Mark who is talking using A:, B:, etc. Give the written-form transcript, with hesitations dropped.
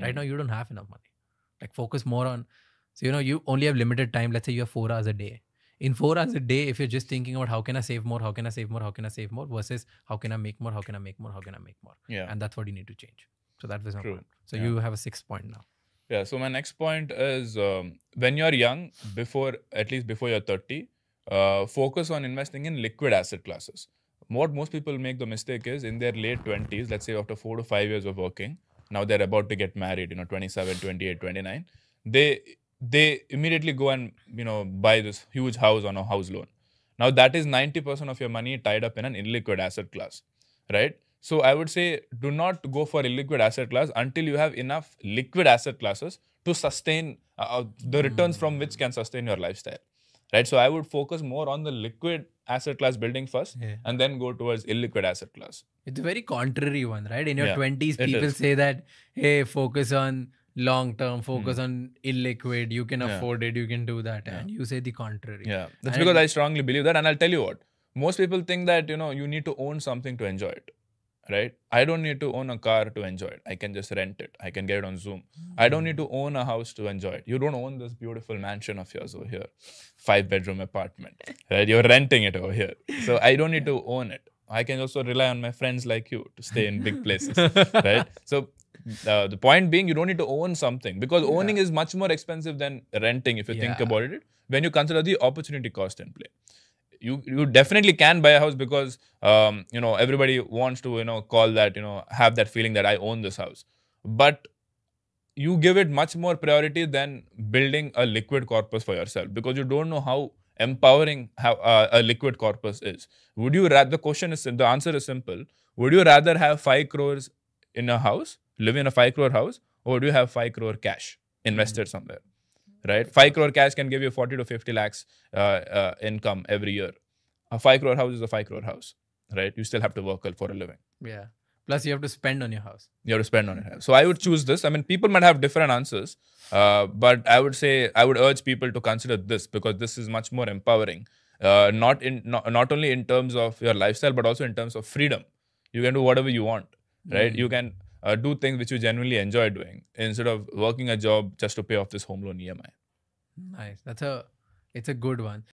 A: Right now, you don't have enough money. Like focus more on, so you only have limited time. Let's say you have 4 hours a day. In 4 hours a day, if you're just thinking about how can I save more, how can I save more, how can I save more, versus how can I make more, how can I make more, how can I make more.
B: Yeah.
A: And that's what you need to change. So that was my
B: True.
A: point. So
B: Yeah.
A: you have a 6th point now.
B: Yeah. So my next point is when you're young, at least before you're 30, focus on investing in liquid asset classes. What most people make the mistake is in their late 20s, let's say after 4 to 5 years of working, now they're about to get married, 27, 28, 29. They immediately go and, buy this huge house on a house loan. Now that is 90% of your money tied up in an illiquid asset class, right? So I would say do not go for illiquid asset class until you have enough liquid asset classes to sustain the returns from which can sustain your lifestyle, right? So I would focus more on the liquid asset class building first, and then go towards illiquid asset class.
A: It's a very contrary one, right? In your
B: Yeah,
A: 20s,
B: it
A: people
B: is.
A: say that, hey, focus on long term, focus on illiquid, you can
B: Yeah.
A: afford it, you can do that. And you say the contrary.
B: Yeah, that's
A: And
B: because I strongly believe that. And I'll tell you what, most people think that, you need to own something to enjoy it, right? I don't need to own a car to enjoy it. I can just rent it. I can get it on Zoom. I don't need to own a house to enjoy it. You don't own this beautiful mansion of yours over here, 5-bedroom apartment, right? You're renting it over here. So I don't need to own it. I can also rely on my friends like you to stay in big places, right? So the point being, you don't need to own something, because owning is much more expensive than renting if you think about it, when you consider the opportunity cost in play. You definitely can buy a house because everybody wants to call that, have that feeling that I own this house, but you give it much more priority than building a liquid corpus for yourself, because you don't know how empowering a liquid corpus is. Would you rather, the answer is simple, would you rather have 5 crores in a house, live in a 5 crore house, or do you have 5 crore cash invested somewhere, right? 5 crore cash can give you 40 to 50 lakhs income every year. A 5 crore house is a 5 crore house, right? You still have to work for a living.
A: Yeah. Plus, you have to spend on your house.
B: You have to spend on it. So I would choose this. I mean, people might have different answers, but I would urge people to consider this, because this is much more empowering. Not only in terms of your lifestyle, but also in terms of freedom. You can do whatever you want, right? You can do things which you genuinely enjoy doing, instead of working a job just to pay off this home loan EMI.
A: Nice. It's a good one.